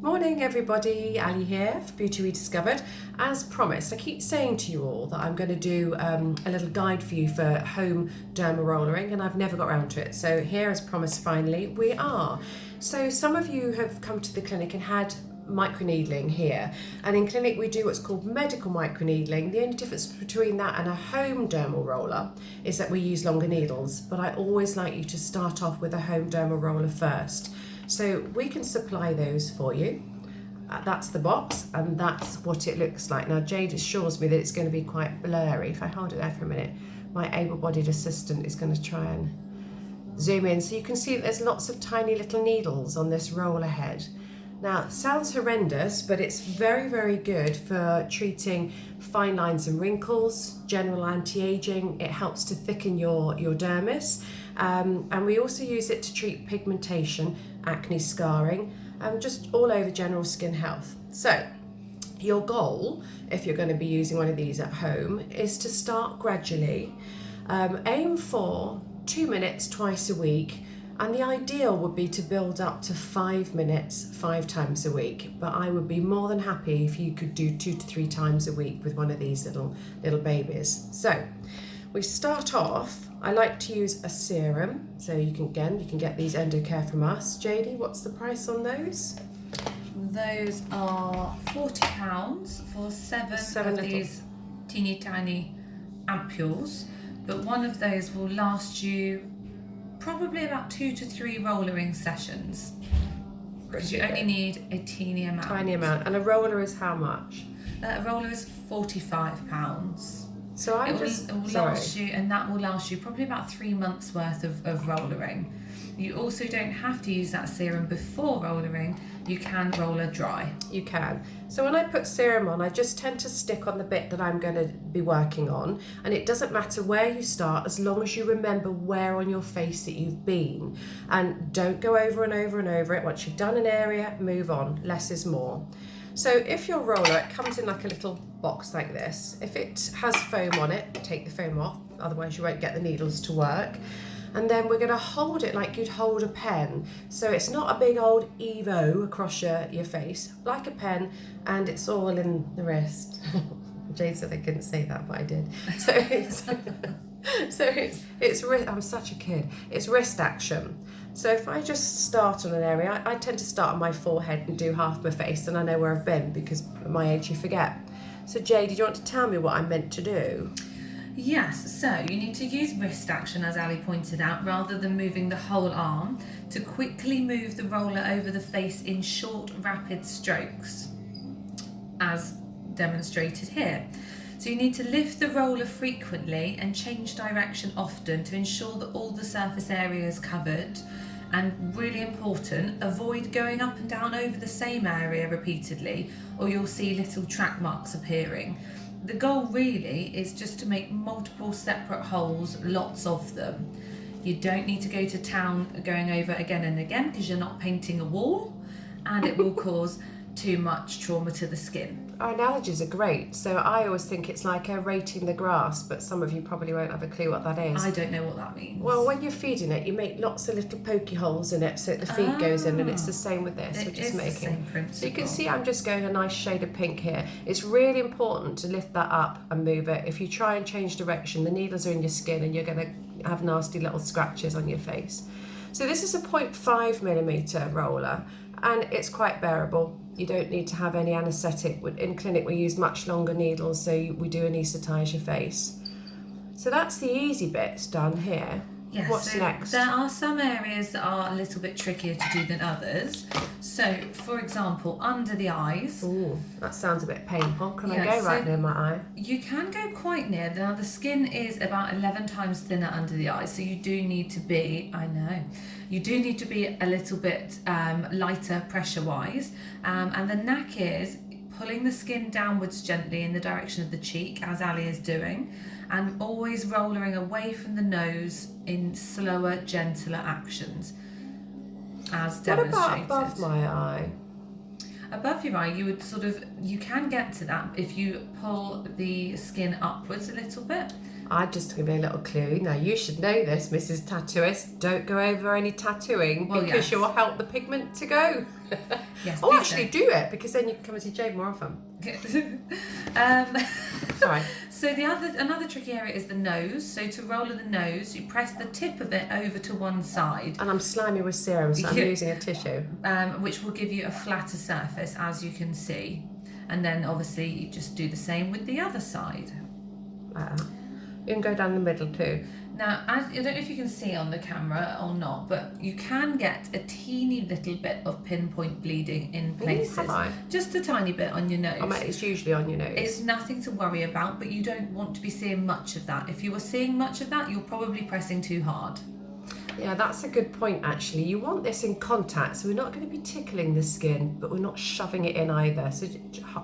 Morning everybody, Ali here for Beauty Rediscovered. As promised, I keep saying to you all that I'm going to do a little guide for you for home dermarollering, and I've never got around to it. So here, as promised, finally we are. So some of you have come to the clinic and had microneedling here, and in clinic we do what's called medical microneedling. The only difference between that and a home dermal roller is that we use longer needles, but I always like you to start off with a home dermal roller first. So we can supply those for you. That's the box, and that's what it looks like. Now Jade assures me that it's going to be quite blurry. If I hold it there for a minute, my able-bodied assistant is going to try and zoom in. So you can see that there's lots of tiny little needles on this roller head. Now, it sounds horrendous, but it's very, very good for treating fine lines and wrinkles, general anti-aging. It helps to thicken your dermis. And we also use it to treat pigmentation, acne, scarring, just all over general skin health. So your goal, if you're going to be using one of these at home, is to start gradually. Aim for 2 minutes twice a week. And the ideal would be to build up to 5 minutes 5 times a week, but I would be more than happy if you could do 2 to 3 times a week with one of these little babies. So we start off, I like to use a serum, so you can get these Endocare from us. JD, what's the price on those? Those are £40 for seven of these teeny tiny ampules, but one of those will last you probably about 2 to 3 rollering sessions, because you only need a teeny amount. Tiny amount. And a roller is how much? A roller is £45. So it will last you, and that will last you probably about 3 months worth of rollering. You also don't have to use that serum before rollering. You can roller dry. You can. So when I put serum on, I just tend to stick on the bit that I'm going to be working on, and it doesn't matter where you start as long as you remember where on your face that you've been, and don't go over and over and over it. Once you've done an area, move on. Less is more. So if your roller, it comes in like a little box like this. If it has foam on it, take the foam off, otherwise you won't get the needles to work. And then we're going to hold it like you'd hold a pen. So it's not a big old Evo across your face, like a pen, and it's all in the wrist. Jade said I couldn't say that, but I did. So it's wrist. I'm such a kid. It's wrist action. So if I just start on an area, I tend to start on my forehead and do half my face, and I know where I've been because at my age you forget. So Jade, did you want to tell me what I'm meant to do? Yes, so you need to use wrist action, as Ali pointed out, rather than moving the whole arm, to quickly move the roller over the face in short, rapid strokes, as demonstrated here. So you need to lift the roller frequently and change direction often to ensure that all the surface area is covered. And really important, avoid going up and down over the same area repeatedly, or you'll see little track marks appearing. The goal really is just to make multiple separate holes, lots of them. You don't need to go to town going over again and again because you're not painting a wall, and it will cause too much trauma to the skin. Our analogies are great. So I always think it's like rating the grass, but some of you probably won't have a clue what that is. I don't know what that means. Well, when you're feeding it, you make lots of little pokey holes in it so that the feed goes in, and it's the same with this. We're just making. The same principle. So you can see I'm just going a nice shade of pink here. It's really important to lift that up and move it. If you try and change direction, the needles are in your skin and you're going to have nasty little scratches on your face. So this is a 0.5mm roller, and it's quite bearable. You don't need to have any anaesthetic. In clinic we use much longer needles, so we do anaesthetise your face. So that's the easy bits done here. Yes, What's so next? There are some areas that are a little bit trickier to do than others. So, for example, under the eyes. Ooh, that sounds a bit painful. Can I go right near my eye? You can go quite near. Now, the skin is about 11 times thinner under the eyes, so you do need to be, you do need to be a little bit lighter pressure-wise. And the knack is pulling the skin downwards gently in the direction of the cheek, as Ali is doing, and always rollering away from the nose in slower, gentler actions, as demonstrated. What about above my eye? Above your eye, you can get to that if you pull the skin upwards a little bit. I just give you a little clue. Now you should know this, Mrs. Tattooist. Don't go over any tattooing because yes. you'll help the pigment to go. Yes, Oh, actually do it because then you can come and see Jade more often. Sorry. So another tricky area is the nose. So to roller the nose, you press the tip of it over to one side. And I'm slimy with serum, so I'm using a tissue. Which will give you a flatter surface, as you can see. And then obviously you just do the same with the other side. Like that. You can go down the middle too. Now, I don't know if you can see on the camera or not, but you can get a teeny little bit of pinpoint bleeding in places. Have I? Just a tiny bit on your nose. I mean, it's usually on your nose. It's nothing to worry about, but you don't want to be seeing much of that. If you were seeing much of that, you're probably pressing too hard. Yeah, that's a good point actually. You want this in contact, so we're not going to be tickling the skin, but we're not shoving it in either. So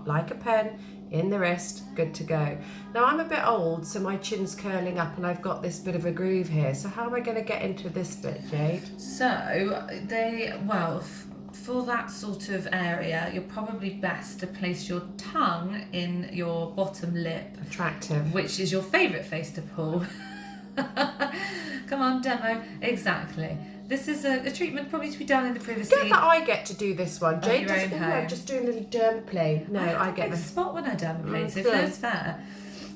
like a pen, in the wrist, good to go. Now I'm a bit old, so my chin's curling up and I've got this bit of a groove here. So how am I going to get into this bit, Jade? So for that sort of area, you're probably best to place your tongue in your bottom lip. Attractive. Which is your favourite face to pull. Come on, demo. Exactly. This is a treatment probably to be done in the privacy. Good that I get to do this one. Jade your own doesn't. home. I'm just doing a little dermaplane. No, I get the the spot when I dermaplane, so fair. fair's fair.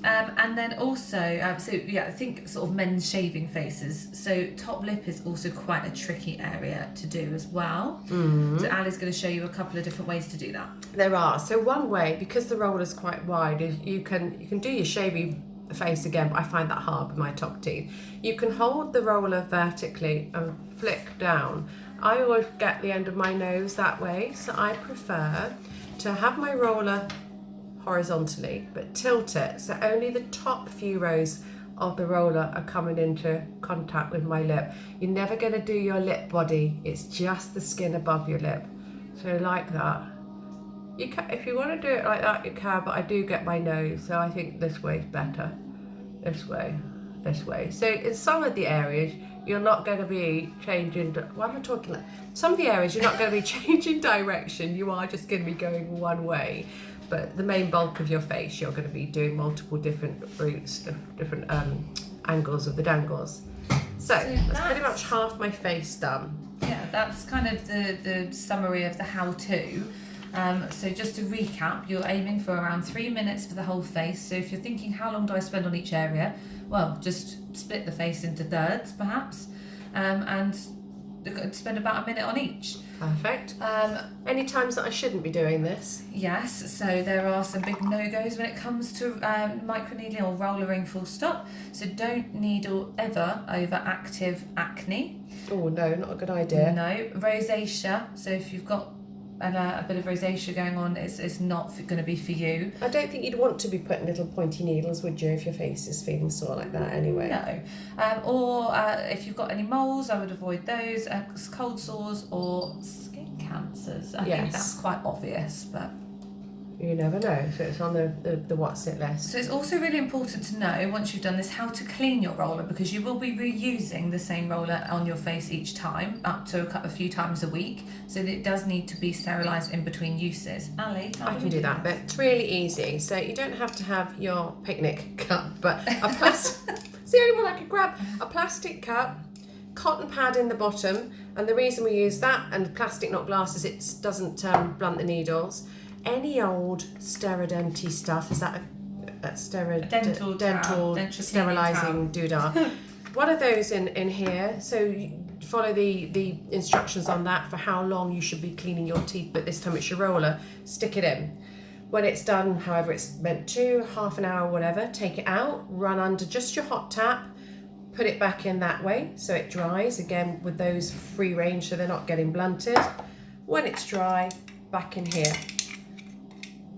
And then also, I think sort of men's shaving faces. So top lip is also quite a tricky area to do as well. So Ali's going to show you a couple of different ways to do that. There are. So one way, because the roller's quite wide, is you can do your shaving face again, but I find that hard with my top teeth. You can hold the roller vertically and flick down. I always get the end of my nose that way, so I prefer to have my roller horizontally but tilt it so only the top few rows of the roller are coming into contact with my lip. You're never going to do your lip body, it's just the skin above your lip. So like that. You can, if you want to do it like that, you can, but I do get my nose, so I think this way is better. This way, this way. So in some of the areas, you're not going to be changing. What am I talking like? Some of the areas, you're not going to be changing direction. You are just going to be going one way. But the main bulk of your face, you're going to be doing multiple different routes, different angles of the dangles. So that's pretty much half my face done. Yeah, that's kind of the summary of the how-to. So just to recap, you're aiming for around 3 minutes for the whole face. So if you're thinking, how long do I spend on each area? Well, just split the face into thirds, perhaps, and spend about a minute on each. Perfect. Any times that I shouldn't be doing this? Yes, so there are some big no-goes when it comes to microneedling or rollering full stop. So don't needle ever over active acne. Oh no, not a good idea. No. Rosacea, so if you've got a bit of rosacea going on, it's not going to be for you. I don't think you'd want to be putting little pointy needles, would you, if your face is feeling sore like that anyway? No. Or if you've got any moles, I would avoid those. Cold sores or skin cancers. I think that's quite obvious, but you never know. So it's on the what's it list. So it's also really important to know, once you've done this, how to clean your roller, because you will be reusing the same roller on your face each time, up to a few times a week. So that it does need to be sterilised in between uses. Ali, I can do that bit. It's really easy. So you don't have to have your picnic cup, but a plastic. It's the only one I could grab. A plastic cup, cotton pad in the bottom, and the reason we use that and plastic, not glass, is it doesn't blunt the needles. Any old Steridenti stuff, is that a dental sterilising doodah? One of those in here. So you follow the instructions on that for how long you should be cleaning your teeth, but this time it's your roller. Stick it in. When it's done, however it's meant to, half an hour, whatever, take it out, run under just your hot tap, put it back in that way so it dries, again with those free range so they're not getting blunted. When it's dry, back in here.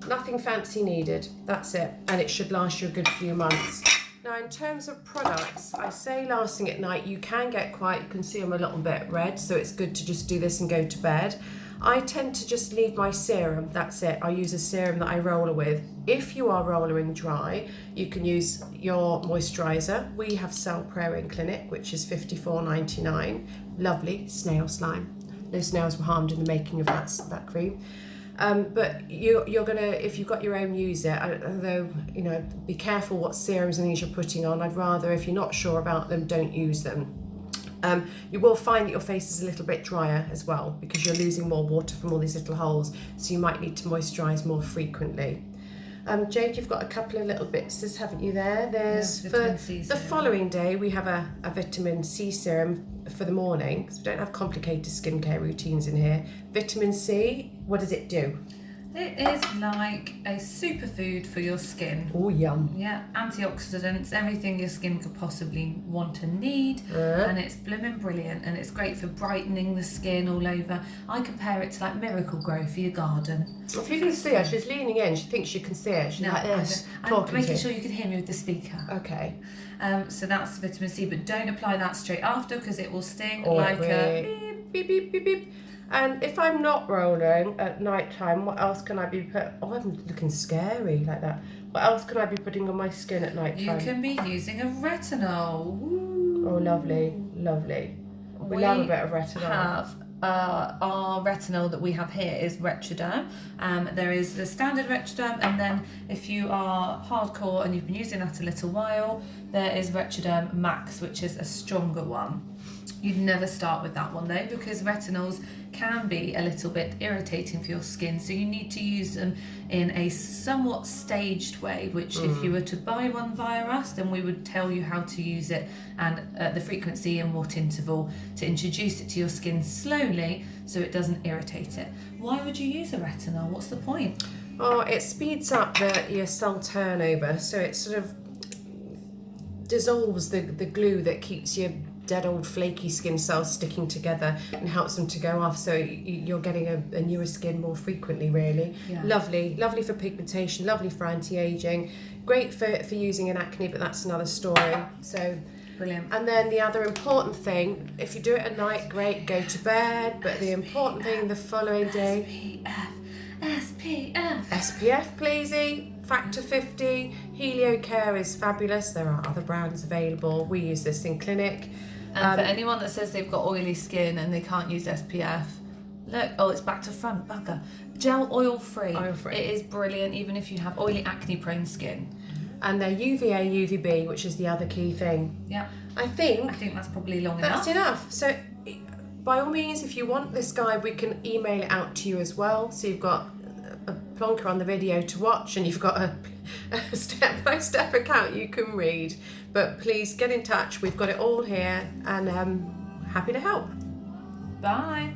Nothing fancy needed, that's it, and it should last you a good few months. Now in terms of products, I say lasting at night, you can see them a little bit red, so it's good to just do this and go to bed. I tend to just leave my serum, that's it. I use a serum that I roller with. If you are rollering dry, you can use your moisturiser. We have Cell Prayer in clinic, which is $54.99. Lovely snail slime. No snails were harmed in the making of that cream. But you're gonna, if you've got your own, use it. Although, you know, be careful what serums and things you're putting on. I'd rather, if you're not sure about them, don't use them. You will find that your face is a little bit drier as well because you're losing more water from all these little holes, so you might need to moisturise more frequently. Jade, you've got a couple of little bits, haven't you there? There's, for the following day, we have a vitamin C serum for the morning, because we don't have complicated skincare routines in here. Vitamin C, what does it do? It is like a superfood for your skin. Oh, yum. Yeah, antioxidants, everything your skin could possibly want and need. And it's blooming brilliant, and it's great for brightening the skin all over. I compare it to like Miracle Grow for your garden. If you can see her, she's leaning in, she thinks she can see it. She's like this, I'm making sure you can hear me with the speaker. Okay. So that's vitamin C, but don't apply that straight after because it will sting a beep, beep, beep, beep, beep. And if I'm not rolling at night time, what else can I be put? Oh, I'm looking scary like that. What else can I be putting on my skin at night time? You can be using a retinol. Ooh. Oh, lovely, lovely. We love a bit of retinol. Our retinol that we have here is Retroderm. There is the standard Retroderm, and then if you are hardcore and you've been using that a little while, there is Retroderm Max, which is a stronger one. You'd never start with that one though, because retinols can be a little bit irritating for your skin, so you need to use them in a somewhat staged way, which if you were to buy one via us, then we would tell you how to use it and the frequency and what interval to introduce it to your skin slowly so it doesn't irritate it. Why would you use a retinol? What's the point? Oh, it speeds up your cell turnover, so it sort of dissolves the glue that keeps your dead old flaky skin cells sticking together and helps them to go off, so you're getting a newer skin more frequently, really. Yeah. Lovely for pigmentation, lovely for anti-aging, great for using in acne, but that's another story. So brilliant. And then the other important thing, if you do it at night, great, go to bed, but the important thing the following day, SPF pleasey, factor 50. Helio Care is fabulous. There are other brands available. We use this in clinic. And for anyone that says they've got oily skin and they can't use SPF, look, it's back to front, bugger. Gel oil free. It is brilliant, even if you have oily acne prone skin. And they're UVA, UVB, which is the other key thing. Yeah. I think that's probably enough. That's enough. So by all means, if you want this guide, we can email it out to you as well. So you've got a plonker on the video to watch, and you've got a step-by-step account you can read. But please get in touch. We've got it all here, and happy to help. Bye.